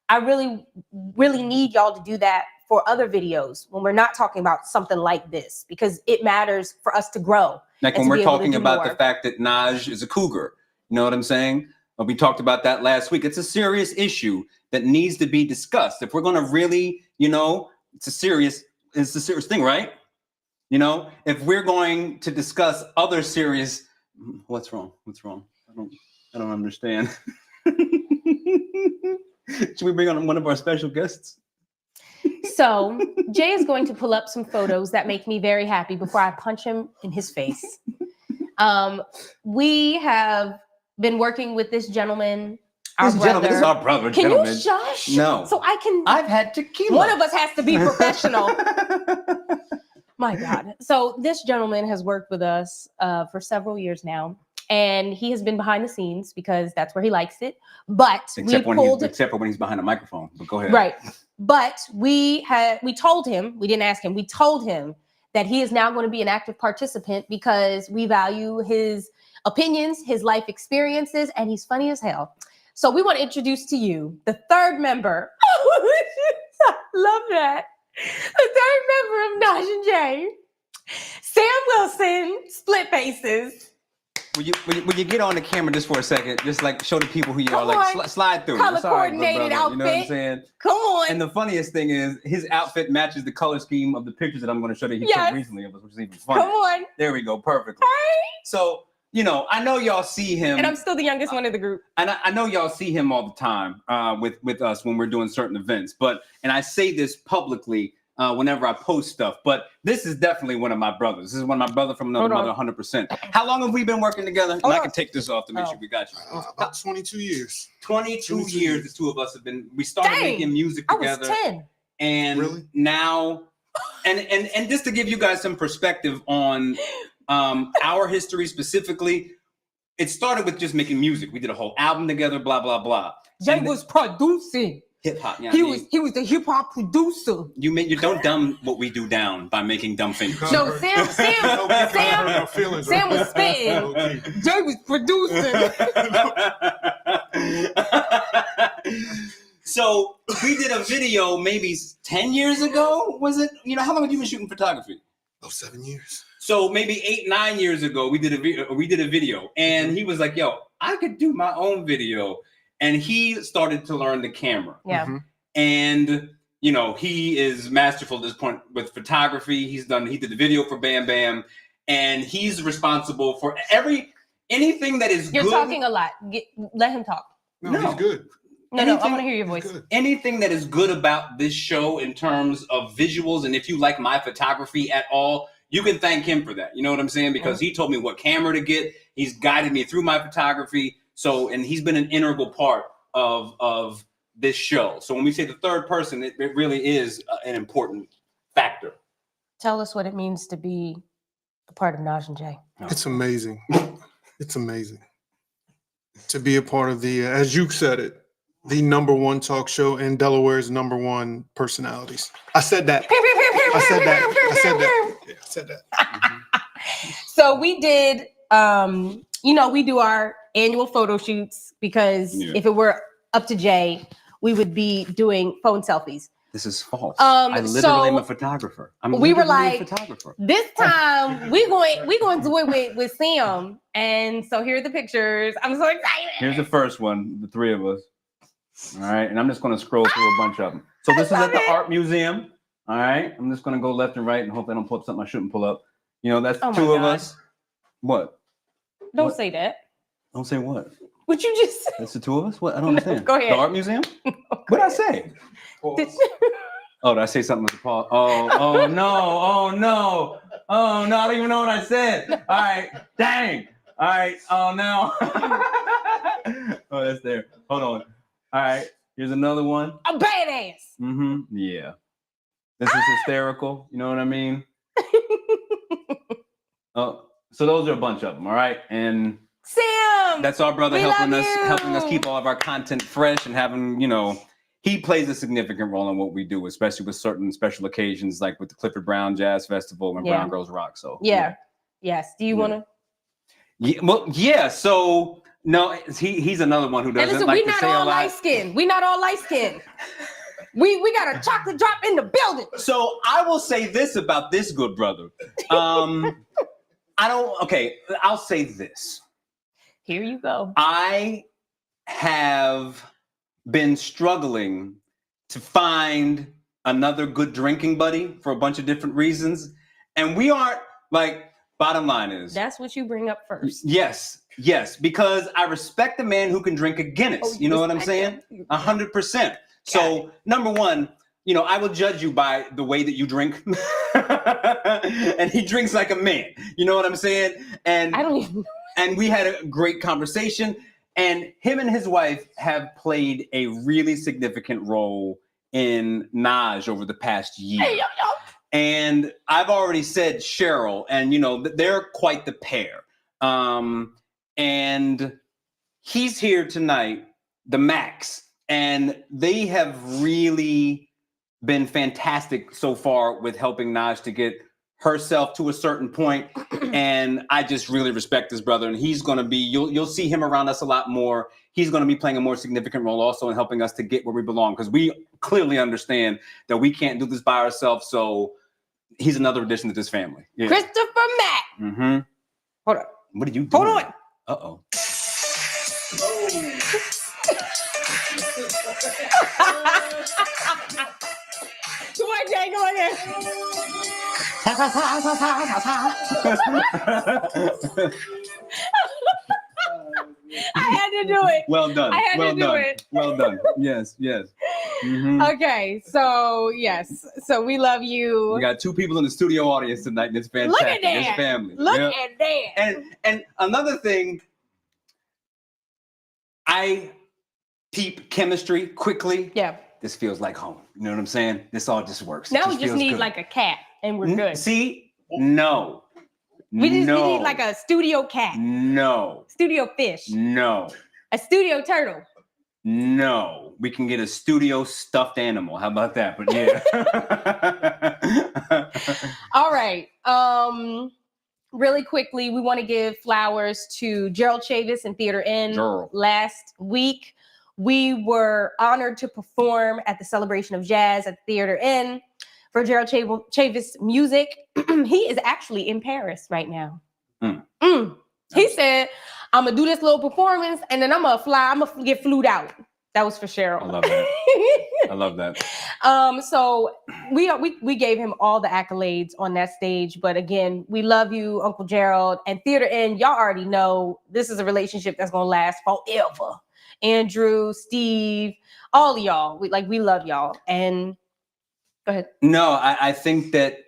I really, really need y'all to do that for other videos when we're not talking about something like this, because it matters for us to grow. Like when we're talking about the fact that Naj is a cougar, you know what I'm saying? We talked about that last week. It's a serious issue that needs to be discussed. If we're going to really, you know, it's a serious thing, right? You know, if we're going to discuss other serious, what's wrong? I don't understand. Should we bring on one of our special guests? So Jay is going to pull up some photos that make me very happy before I punch him in his face. We have been working with this gentleman, This is our brother. Can you shush? No. So I can. I've had tequila. One of us has to be professional. My God. So this gentleman has worked with us for several years now, and he has been behind the scenes because that's where he likes it. But except for when he's behind a microphone. But go ahead. Right. But we told him, we didn't ask him, we told him that he is now going to be an active participant because we value his opinions, his life experiences, and he's funny as hell. So we want to introduce to you the third member. I love that. The third member of Naj and Jay, Sam Wilson, Split Faces. Will you get on the camera just for a second? Just like show the people who you are. Like slide through. Color coordinated outfit. You know what I'm saying? Come on. And the funniest thing is his outfit matches the color scheme of the pictures that I'm going to show that he took recently of us, which is even funny. Come on. There we go. Perfectly. Hey. So, you know, I know y'all see him. And I'm still the youngest one of the group. And I know y'all see him all the time with us when we're doing certain events. And I say this publicly whenever I post stuff, but this is definitely one of my brothers. This is one of my brother from another mother, 100%. How long have we been working together? And I can take this off to make sure we got you. About 22 years. 22 years the two of us have been, we started making music together. I was 10. And now, and just to give you guys some perspective on our history specifically, it started with just making music. We did a whole album together, blah, blah, blah. Jay was producing. Hip hop. Yeah, he was the hip hop producer. You don't dumb what we do down by making dumb fingers. No, Sam was spitting. Jay was producing. So we did a video maybe 10 years ago. Was it? You know, how long have you been shooting photography? Oh, 7 years. So maybe 8-9 years ago, we did a video, and he was like, "Yo, I could do my own video." And he started to learn the camera. Yeah. Mm-hmm. And, you know, he is masterful at this point with photography. He did the video for Bam Bam. And he's responsible for anything that is You're good. You're talking a lot. Let him talk. No, he's good. No, I want to hear your voice. Anything that is good about this show in terms of visuals, and if you like my photography at all, you can thank him for that. You know what I'm saying? Because he told me what camera to get. He's guided me through my photography. So, and he's been an integral part of this show. So when we say the third person, it really is an important factor. Tell us what it means to be a part of Naj and Jay. It's amazing. It's amazing to be a part of the, as you said it, the #1 talk show and Delaware's #1 personalities. I said that. Yeah, I said that. Mm-hmm. So we did, you know, we do our annual photo shoots because if it were up to Jay, we would be doing phone selfies. This is false. I literally am a photographer. We were like, this time we going to do it with Sam. And so here are the pictures. I'm so excited. Here's the first one, the three of us. All right. And I'm just going to scroll through a bunch of them. So this is at the art museum. All right. I'm just going to go left and right and hope I don't pull up something I shouldn't pull up. You know, that's two of us. What? Don't say that. Don't say what? What you just said? That's the two of us? What? I don't understand. Go ahead. The art museum? What did I say? Oh, did I say something with the pause? Oh, no. Oh, no. Oh, no. I don't even know what I said. All right. Dang. All right. Oh, no. Oh, that's there. Hold on. All right. Here's another one. I'm badass. Mm-hmm. Yeah. This is hysterical. You know what I mean? Oh, so those are a bunch of them. All right. And Sam, that's our brother we helping love us you. keep all of our content fresh and having, he plays a significant role in what we do, especially with certain special occasions, like with the Clifford Brown Jazz Festival and Brown Girls Rock. So yeah. Yes. Do you want to? Yeah. Well, yeah. So no, he's another one who doesn't like to say a lot. We not all light skinned. We not all light skinned. We got a chocolate drop in the building. So I will say this about this good brother. I'll say this. Here you go. I have been struggling to find another good drinking buddy for a bunch of different reasons. And we aren't bottom line is. That's what you bring up first. Yes, because I respect a man who can drink a Guinness. You know what I'm saying? 100%. So number one, I will judge you by the way that you drink. And he drinks like a man. You know what I'm saying? And I don't even. And we had a great conversation. And him and his wife have played a really significant role in Naj over the past year. Hey, yo. And I've already said Cheryl, and they're quite the pair. And he's here tonight, the Max, and they have really been fantastic so far with helping Naj to get herself to a certain point. And I just really respect this brother, and he's going to be, you'll see him around us a lot more. He's going to be playing a more significant role also in helping us to get where we belong, because we clearly understand that we can't do this by ourselves. So he's another addition to this family. Yeah. Christopher Mack. Mm-hmm. Hold on. What are you doing? Hold on. Uh-oh. Come on, Jay, go in there. I had to do it. Well done. I had well to do done. it. Well done. Yes. Mm-hmm. Okay, so yes. So we love you. We got two people in the studio audience tonight, and it's fantastic. Look at that. It's family. Look at that. And another thing, I peep chemistry quickly. Yeah. This feels like home. You know what I'm saying? This all just works. Now It we just feels need good. like a cat, and we're good. See? No. We need like a studio cat. No. Studio fish. No. A studio turtle. No. We can get a studio stuffed animal. How about that? But yeah. All right. Really quickly, we want to give flowers to Gerald Chavis and Theater Inn. Last week, we were honored to perform at the Celebration of Jazz at the Theater Inn for Gerald Chavis music. He is actually in Paris right now. He said, I'm going to do this little performance and then I'm going to fly. I'm going to get flued out. That was for Cheryl. I love that. I love that. So we gave him all the accolades on that stage. But again, we love you, Uncle Gerald. And Theater Inn, y'all already know this is a relationship that's going to last forever. Andrew, Steve, all of y'all. We love y'all. And go ahead. No, I think that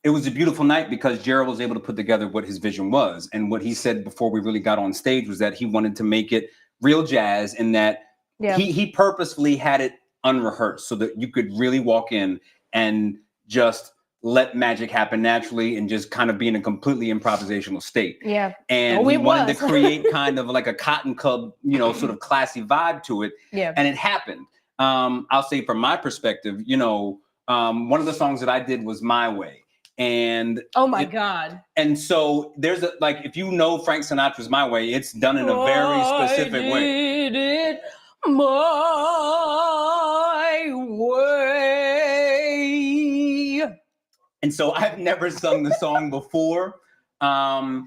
it was a beautiful night because Gerald was able to put together what his vision was. And what he said before we really got on stage was that he wanted to make it real jazz, and that he purposefully had it unrehearsed so that you could really walk in and just let magic happen naturally and just kind of be in a completely improvisational state. Yeah. And we wanted to create kind of like a Cotton Club, sort of classy vibe to it. Yeah. And it happened. I'll say from my perspective, one of the songs that I did was My Way. And oh my God. And so there's if you know Frank Sinatra's My Way, it's done in a very specific way. It my way. And so I've never sung the song before. And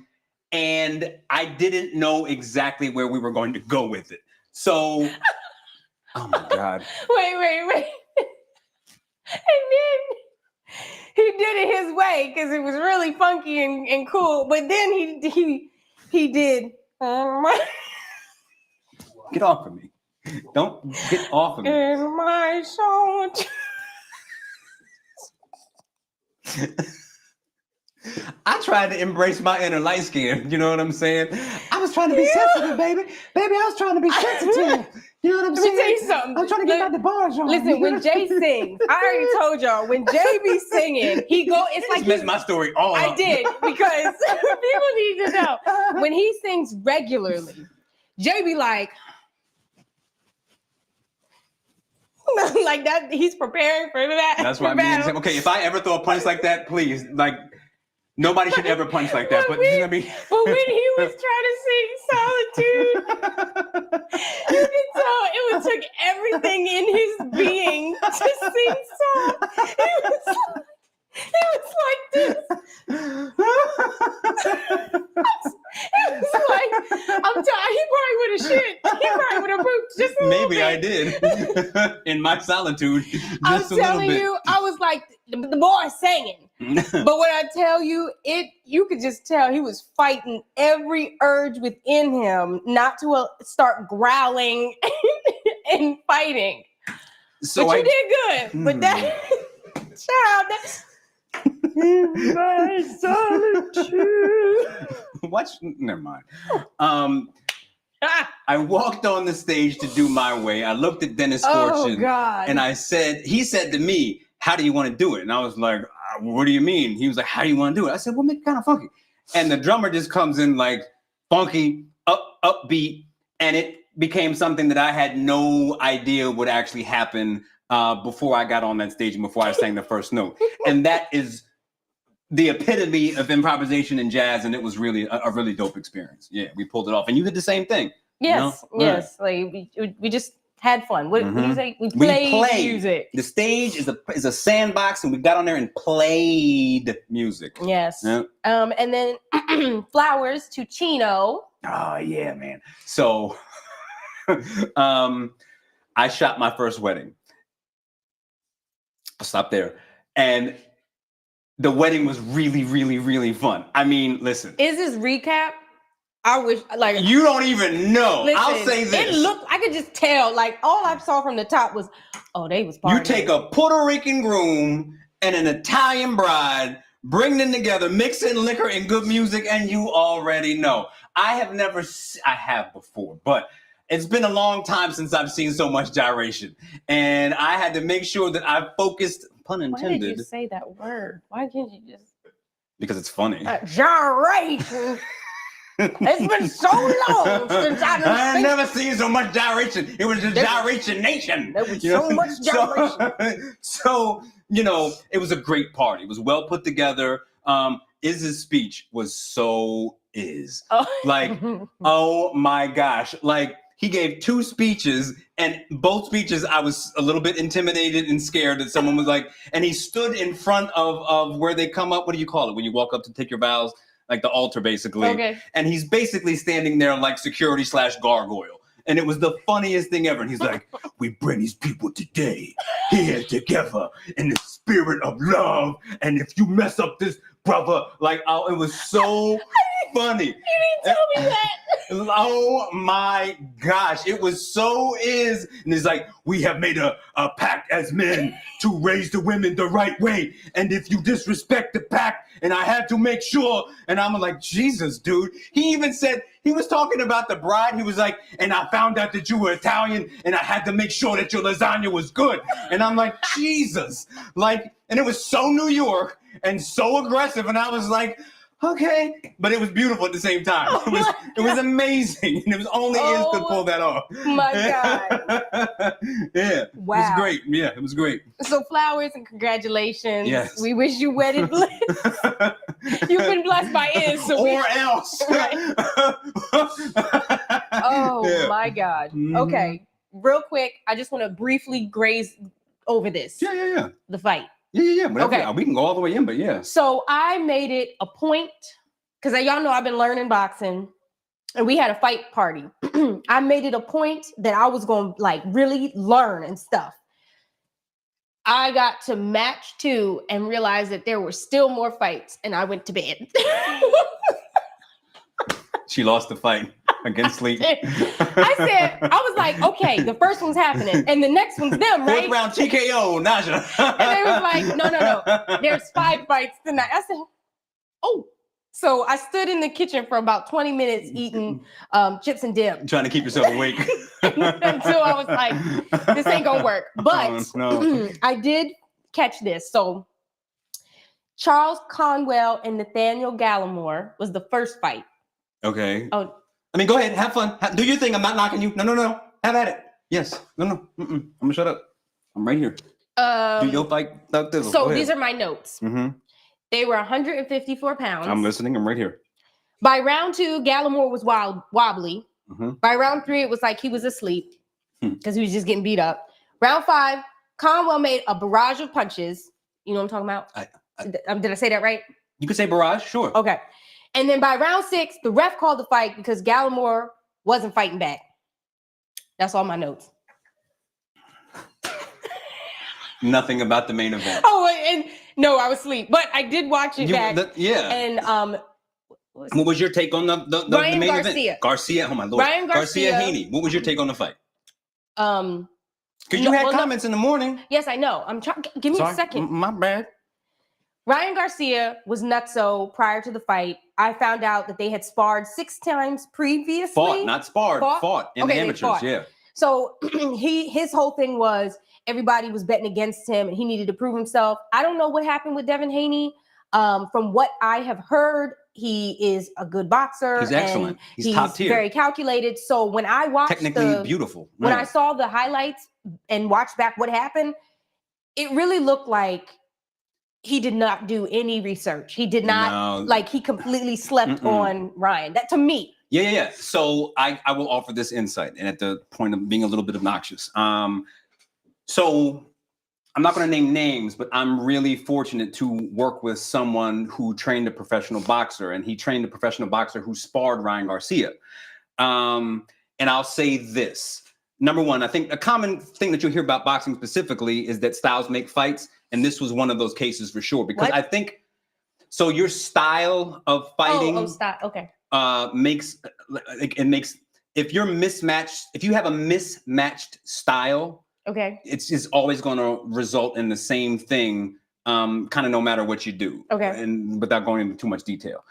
I didn't know exactly where we were going to go with it. So, oh my God. Wait. And then he did it his way because it was really funky and cool. But then he did. Get off of me. Don't get off of me. In my soul. I tried to embrace my inner light skin. You know what I'm saying? I was trying to be sensitive, baby. Baby, I was trying to be sensitive. You know what I'm Let me saying? tell you something. I'm trying to get out the bars on. Listen, when Jay sings, I already told y'all, when Jay be singing, it's like messed my story all I up. did, because people need to know. When he sings regularly, Jay be like that, he's preparing for that. That's why I mean, okay, if I ever throw a punch like that, please, like, nobody should ever punch like that. But when he was trying to sing Solitude, you can tell it took everything in his being to sing song. It was like this. It was like, I'm telling he probably would have shit. He probably would have pooped just a little maybe bit. I did in my solitude. I'm Just a little telling bit. you, I was like, the boy singing. But when I tell you, you could just tell he was fighting every urge within him not to start growling and fighting. So but you did good. But that child, that's in my solitude. Never mind. I walked on the stage to do my way. I looked at Dennis Fortune, God. and he said to me, "How do you want to do it?" And I was like, "What do you mean?" He was like, "How do you want to do it?" I said, "Well, make it kind of funky." And the drummer just comes in like funky, upbeat, and it became something that I had no idea would actually happen before I got on that stage and before I sang the first note. And that is the epitome of improvisation in jazz, and it was really a really dope experience. Yeah, we pulled it off, and you did the same thing. Yes, you know? yes. Right. Like we just had fun. What do you say? We played music. The stage is a sandbox, and we got on there and played music. Yes. Yeah. And then flowers to Chino. Oh yeah, man. So I shot my first wedding. I'll stop there. And the wedding was really, really, really fun. I mean, listen. Is this recap? I wish, like, you don't even know. Listen, I'll say this. I could just tell, like, all I saw from the top was, they was partying. You take a Puerto Rican groom and an Italian bride, bring them together, mix in liquor and good music, and you already know. I have before, but it's been a long time since I've seen so much gyration. And I had to make sure that I focused, pun intended. Why did you say that word? Why can't you just... Because it's funny. Gyration! It's been so long since I've never seen so much gyration. It was just gyration nation. There was so much gyration. So, it was a great party. It was well put together. Iz's speech was so Iz. Oh. Like, oh my gosh. Like, he gave 2 speeches, and both speeches I was a little bit intimidated and scared that someone was like, and he stood in front of where they come up. What do you call it? When you walk up to take your vows? Like the altar, basically. Okay. And he's basically standing there like security/gargoyle. And it was the funniest thing ever. And he's like, we bring these people today here together in the spirit of love. And if you mess up this brother, like, it was so funny. You didn't tell me that. Oh my gosh. It was so Iz. And he's like, we have made a pact as men to raise the women the right way. And if you disrespect the pact, and I had to make sure, and I'm like, Jesus, dude. He even said, he was talking about the bride. He was like, and I found out that you were Italian, and I had to make sure that your lasagna was good. And I'm like, Jesus. Like, and it was so New York and so aggressive. And I was like, okay. But it was beautiful at the same time. It was amazing. And it was only Iz could pull that off. My God. Yeah. Wow. It was great. Yeah, it was great. So flowers and congratulations. Yes. We wish you wedded bliss. You've been blessed by Iz. So else. Right. My God. Mm-hmm. Okay. Real quick, I just want to briefly graze over this. Yeah. The fight. Yeah. Okay. We can go all the way in, but yeah. So I made it a point, because y'all know I've been learning boxing, and we had a fight party. I made it a point that I was going to like really learn and stuff. I got to match 2 and realized that there were still more fights, and I went to bed. She lost the fight. against sleep. I said, I was like, okay, the first one's happening, and the next one's them, right? Fourth round TKO, Naja. And they was like, no. There's 5 fights tonight. I said, oh. So I stood in the kitchen for about 20 minutes eating chips and dip. Trying to keep yourself awake. Until I was like, this ain't gonna work. But no. I did catch this. So Charles Conwell and Nathaniel Gallimore was the first fight. Okay. Oh, I mean, go ahead, have fun. Do your thing. I'm not knocking you. No. Have at it. Yes. No. I'm gonna shut up. I'm right here. Do your fight. So these are my notes. Mm-hmm. They were 154 pounds. I'm listening. I'm right here. By round 2, Gallimore was wobbly. Mm-hmm. By round 3, it was like he was asleep because he was just getting beat up. Round 5, Conwell made a barrage of punches. You know what I'm talking about? Did I say that right? You could say barrage, sure. Okay. And then by round 6, the ref called the fight because Gallimore wasn't fighting back. That's all my notes. Nothing about the main event. Oh, and no, I was asleep, but I did watch it back. Yeah. And what was your take on the main Garcia. event? Garcia, oh my lord. Garcia Haney. What was your take on the fight? Because you had comments in the morning. Yes, I know. I'm trying. Give me a second. My bad. Ryan Garcia was nutso prior to the fight. I found out that they had sparred 6 times previously. Fought, not sparred. Fought in the amateurs. Yeah. So his whole thing was everybody was betting against him and he needed to prove himself. I don't know what happened with Devin Haney. From what I have heard, he is a good boxer. He's excellent. He's top tier. Very calculated. So when I watched technically beautiful. When I saw the highlights and watched back what happened, it really looked like he did not do any research. He did not like he completely slept on Ryan. That to me. Yeah. So I will offer this insight, and at the point of being a little bit obnoxious. So I'm not going to name names, but I'm really fortunate to work with someone who trained a professional boxer, and he trained a professional boxer who sparred Ryan Garcia. And I'll say this. Number one, I think a common thing that you'll hear about boxing specifically is that styles make fights. And this was one of those cases for sure, because I think, so your style of fighting makes, if you're mismatched, if you have a mismatched style, it's always going to result in the same thing, kind of no matter what you do. And without going into too much detail.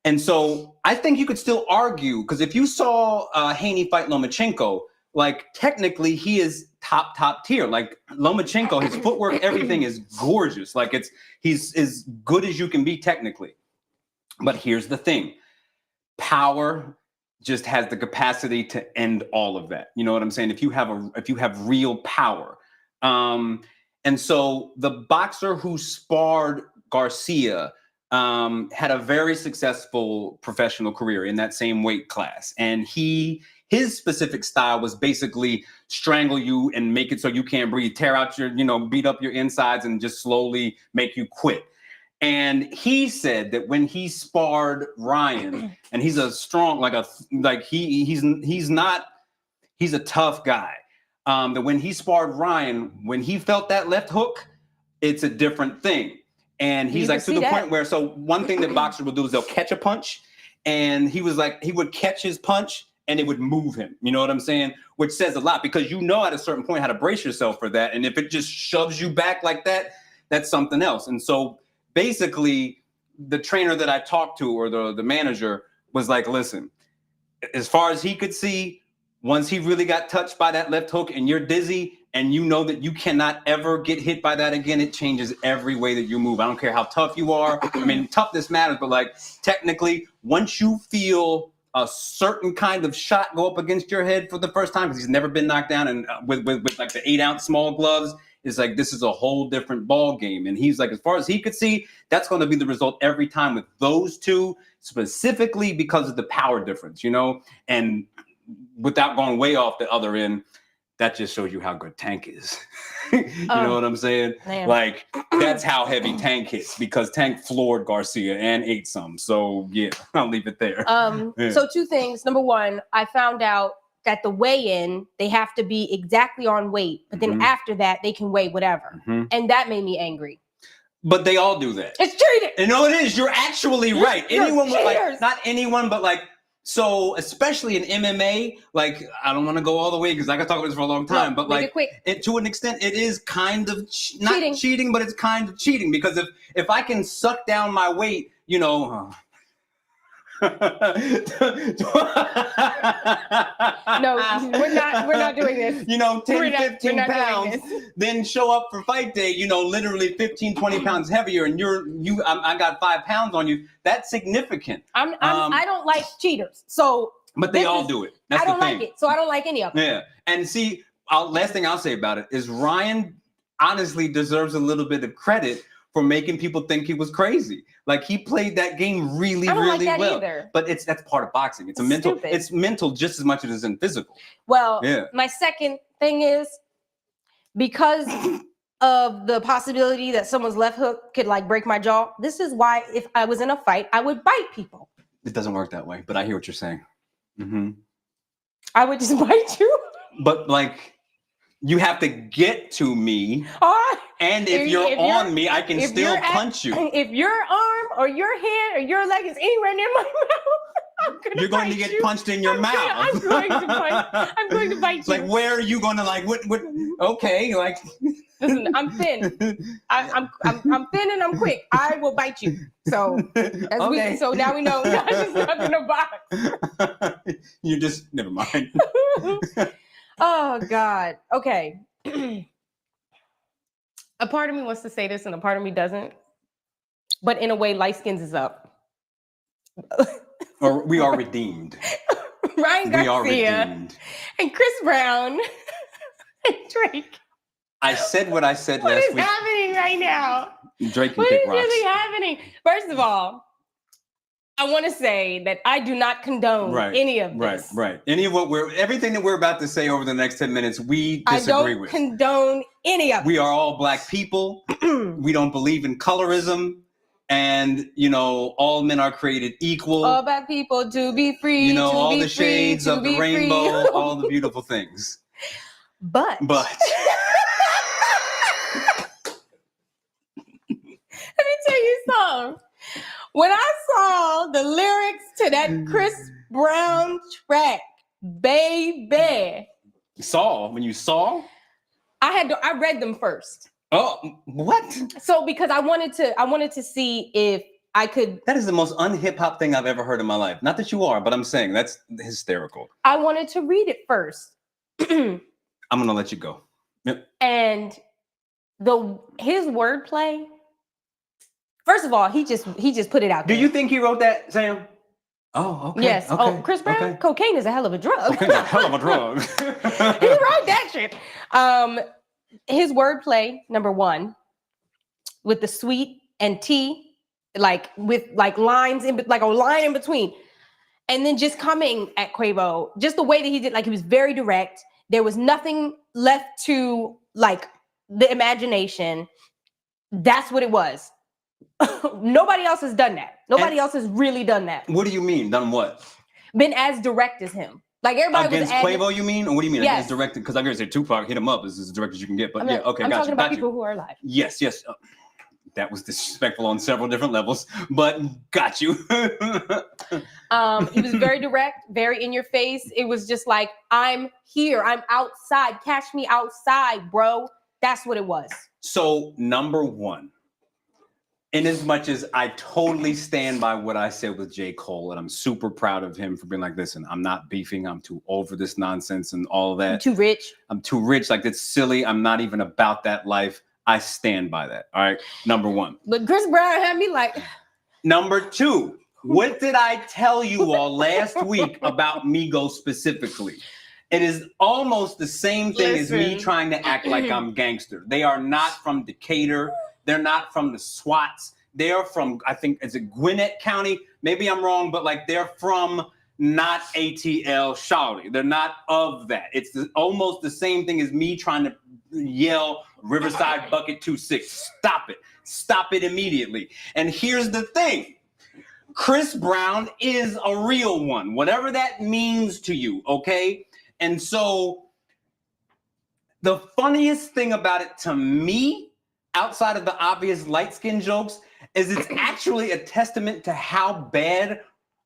And so I think you could still argue, because if you saw Haney fight Lomachenko, like technically he is top tier. Like Lomachenko, his footwork, everything is gorgeous. Like he's as good as you can be technically. But here's the thing. Power just has the capacity to end all of that. You know what I'm saying? If you have real power. And so the boxer who sparred Garcia had a very successful professional career in that same weight class. And his specific style was basically strangle you and make it so you can't breathe, tear out your, beat up your insides and just slowly make you quit. And he said that when he sparred Ryan, and he's a strong, he's a tough guy. That when he sparred Ryan, when he felt that left hook, it's a different thing. And he's like to the point where, so one thing that boxers will do is they'll catch a punch, and he was like, he would catch his punch and it would move him. You know what I'm saying? Which says a lot, because at a certain point how to brace yourself for that. And if it just shoves you back like that, that's something else. And so basically the trainer that I talked to, or the manager, was like, listen, as far as he could see, once he really got touched by that left hook and you're dizzy and you know that you cannot ever get hit by that again, it changes every way that you move. I don't care how tough you are. I mean, toughness matters, but like technically, once you feel a certain kind of shot go up against your head for the first time, because he's never been knocked down, and with like the 8-ounce small gloves, it's like, this is a whole different ball game. And he's like, as far as he could see, that's going to be the result every time with those two, specifically because of the power difference, and without going way off the other end, that just shows you how good Tank is. You know what I'm saying? Man. Like, that's how heavy Tank hits, because Tank floored Garcia and ate some. So yeah, I'll leave it there. So 2 things. Number 1, I found out that the weigh-in, they have to be exactly on weight, but then after that, they can weigh whatever. And that made me angry. But they all do that. It's cheating. You know it is. You're actually right. You're anyone cheaters. with not anyone, but like So especially in MMA, like I don't want to go all the way because I could talk about this for a long time, but like to an extent, it is kind of not cheating, but it's kind of cheating because if I can suck down my weight, you know. No, we're not doing this. You know, 10, 15 pounds, then show up for fight day, you know, literally 15, 20 pounds heavier, and I got 5 pounds on you. That's significant. I don't like cheaters. So but they all do it. That's I don't the thing. like it. So I don't like any of them. Yeah. And see, last thing I'll say about it is Ryan honestly deserves a little bit of credit for making people think he was crazy. Like he played that game really, really well. Either. But that's part of boxing. It's mental just as much as it's in physical. Well, my second thing is because of the possibility that someone's left hook could like break my jaw. This is why if I was in a fight, I would bite people. It doesn't work that way, but I hear what you're saying. Mm-hmm. I would just bite you. But like, you have to get to me, and if you're on me, I can still punch you. If your arm or your hand or your leg is anywhere near my mouth, you're going to get punched in your mouth. I'm going to bite you. Like, where are you going to like? What? Okay, like. Listen, I'm thin. I'm thin and I'm quick. I will bite you. So so now we know not just stuck in a box. You just never mind. Oh God. Okay. A part of me wants to say this and a part of me doesn't. But in a way, light skins is up. Or we are redeemed. Ryan Garcia and Chris Brown and Drake. I said what I said last week. What is happening right now? Drake can What kick is rocks. really happening? First of all, I want to say that I do not condone any of this. Right. Everything that we're about to say over the next 10 minutes, we disagree with. I don't condone any of it. We are all Black people. We don't believe in colorism. And, you know, all men are created equal. All Black people to be free. You know, all the shades of the rainbow, all the beautiful things. But. Let me tell you something. When I saw the lyrics to that Chris Brown track, baby. When you saw? I read them first. Oh, what? So because I wanted to see if I could. That is the most un-hip hop thing I've ever heard in my life. Not that you are, but I'm saying that's hysterical. I wanted to read it first. I'm gonna let you go. Yep. And his wordplay. First of all, he just put it out there. Do you think he wrote that, Sam? Oh, okay. Yes. Okay. Oh, Chris Brown, okay. Cocaine is a hell of a drug. Cocaine's a hell of a drug. He wrote that shit. His wordplay, number one, with the sweet and T, like with like lines in, like a line in between, and then just coming at Quavo, just the way that he did, like he was very direct. There was nothing left to like the imagination. That's what it was. Nobody else has done that. Nobody else has really done that. What do you mean? Done what? Been as direct as him. Like everybody against was Quavo, you mean? Or what do you mean? Yes. Against directed? Because I'm going to say Tupac, hit him up is as direct as you can get. But I'm talking about people who are alive. Yes. That was disrespectful on several different levels, but got you. He was very direct, very in your face. It was just like, I'm here, I'm outside. Catch me outside, bro. That's what it was. So, number one, in as much as I totally stand by what I said with J. Cole, and I'm super proud of him for being like, listen, I'm not beefing. I'm too over this nonsense and all of that. I'm too rich. Like, it's silly. I'm not even about that life. I stand by that. All right. Number one. But Chris Brown had me like. Number two, what did I tell you all last week about Migos specifically? It is almost the same thing as me trying to act like I'm gangster. They are not from Decatur. They're not from the SWATs. They're from, I think, it's Gwinnett County. Maybe I'm wrong, but like they're from not ATL Shawty. They're not of that. It's almost the same thing as me trying to yell Riverside Bucket 26. Stop it. Stop it immediately. And here's the thing. Chris Brown is a real one, whatever that means to you, okay? And so the funniest thing about it to me, outside of the obvious light skin jokes, is it's actually a testament to how bad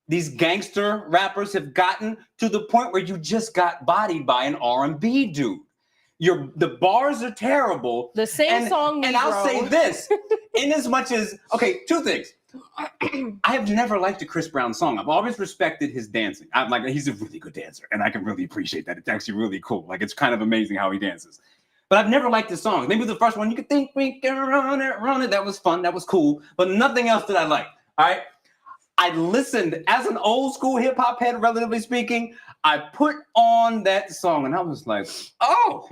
these gangster rappers have gotten to the point where you just got bodied by an R&B dude. The bars are terrible. The same song, and I'll say this, in as much as, okay, two things. I have never liked a Chris Brown song. I've always respected his dancing. He's a really good dancer, and I can really appreciate that. It's actually really cool. Like, it's kind of amazing how he dances. But I've never liked his songs. Maybe the first one, you could think we can run it. That was fun. That was cool. But nothing else that I liked. All right. I listened as an old school hip hop head, relatively speaking. I put on that song and I was like, oh,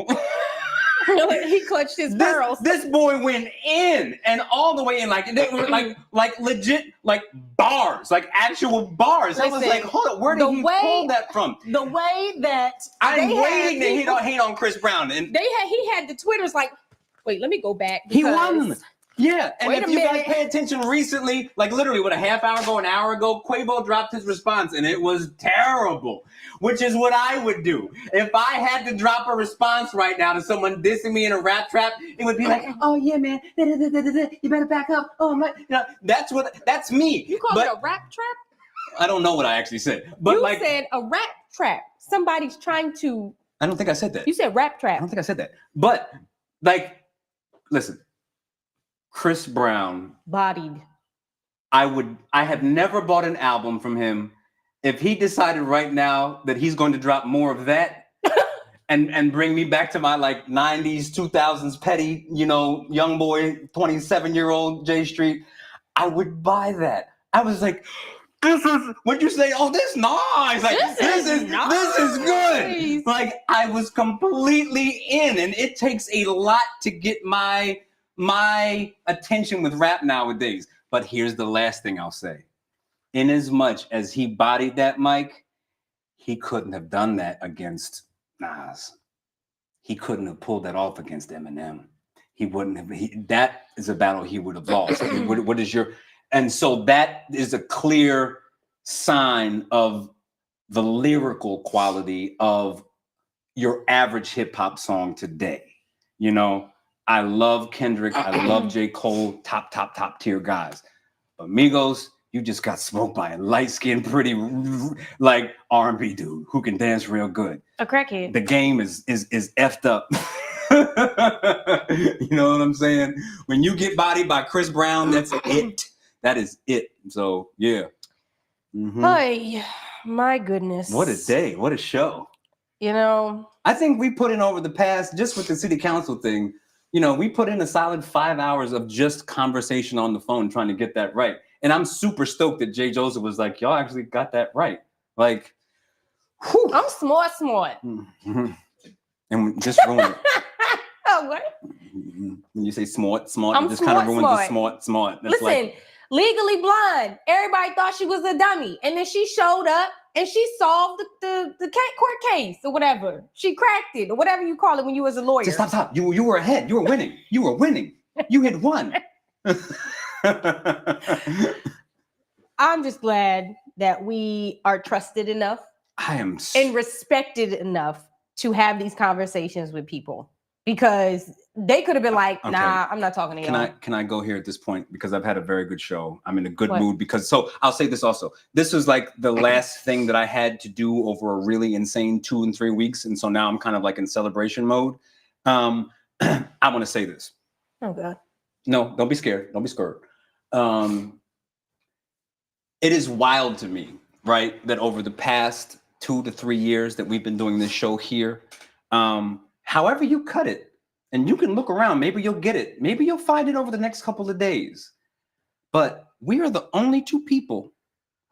he clutched his pearls. This boy went in and all the way in, like they were like legit, like bars, like actual bars. Listen, I was like, hold up, where did he pull that from? The way that I'm waiting to hate on Chris Brown, and he had the Twitters like, wait, let me go back. He won. Yeah, and Wait if a you guys minute. pay attention recently, like literally what, a half hour ago, an hour ago, Quavo dropped his response and it was terrible, which is what I would do. If I had to drop a response right now to someone dissing me in a rap trap, it would be like, oh yeah, man, you better back up. Oh my, that's me. You call it a rap trap? I don't know what I actually said, but you said a rap trap. Somebody's trying to. I don't think I said that. You said rap trap. I don't think I said that, but like, listen. Chris Brown bodied. I have never bought an album from him. If he decided right now that he's going to drop more of that and bring me back to my like 90s, 2000s petty, young boy, 27-year-old J Street, I would buy that. I was like, what'd you say? Oh, this nice. Like, this is good. Like, I was completely in, and it takes a lot to get my attention with rap nowadays. But here's the last thing I'll say. In as much as he bodied that mic, he couldn't have done that against Nas. He couldn't have pulled that off against Eminem. He wouldn't have. That is a battle he would have lost. What is your? And so that is a clear sign of the lyrical quality of your average hip hop song today. I love Kendrick. I love J. Cole. Top tier guys. But Migos, you just got smoked by a light-skinned, pretty, like R&B dude who can dance real good. A crackhead. The game is effed up. You know what I'm saying? When you get bodied by Chris Brown, that's it. That is it. So yeah. Mm-hmm. Ay, my goodness. What a day. What a show. I think we put in over the past, just with the city council thing, we put in a solid 5 hours of just conversation on the phone trying to get that right. And I'm super stoked that Jay Joseph was like, y'all actually got that right. Like, whew. I'm smart. Mm-hmm. And just ruined it. Oh, what? When you say smart, I'm it just kind of ruins the smart. That's Listen, Legally Blonde. Everybody thought she was a dummy. And then she showed up and she solved the court case or whatever. She cracked it or whatever you call it when you was a lawyer. Just stop. You were ahead. You were winning. You had won. I'm just glad that we are trusted enough. And respected enough to have these conversations with people. Because they could have been like, nah, I'm not talking to y'all. Can I go here at this point? Because I've had a very good show. I'm in a good mood so I'll say this also. This was like the last thing that I had to do over a really insane 2 and 3 weeks. And so now I'm kind of like in celebration mode. I want to say this. Oh God. No, don't be scared. Don't be scared. It is wild to me, right? That over the past 2 to 3 years that we've been doing this show here, however you cut it, and you can look around, maybe you'll get it. Maybe you'll find it over the next couple of days. But we are the only 2 people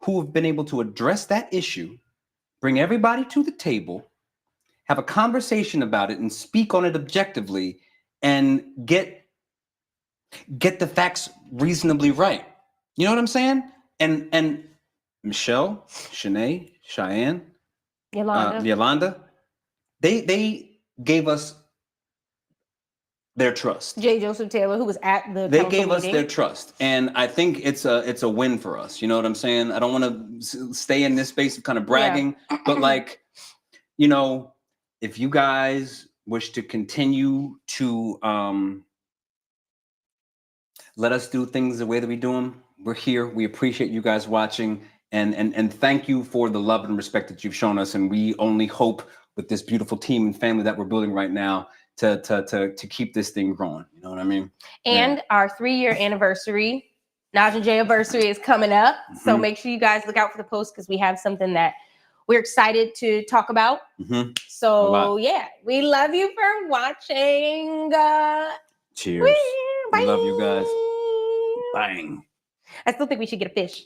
who have been able to address that issue, bring everybody to the table, have a conversation about it and speak on it objectively and get the facts reasonably right. You know what I'm saying? And Michelle, Shanae, Cheyenne, Yolanda, they gave us their trust. J. Joseph Taylor, who was at the They gave us their trust. And I think it's a win for us. You know what I'm saying? I don't want to stay in this space of kind of bragging, but like, if you guys wish to continue to let us do things the way that we do them, we're here. We appreciate you guys watching. And thank you for the love and respect that you've shown us. And we only hope with this beautiful team and family that we're building right now to keep this thing growing. You know what I mean? And our 3-year anniversary, Naj and Jay anniversary, is coming up. So make sure you guys look out for the post because we have something that we're excited to talk about. So yeah, we love you for watching. Cheers. Bye. We love you guys. Bang. I still think we should get a fish.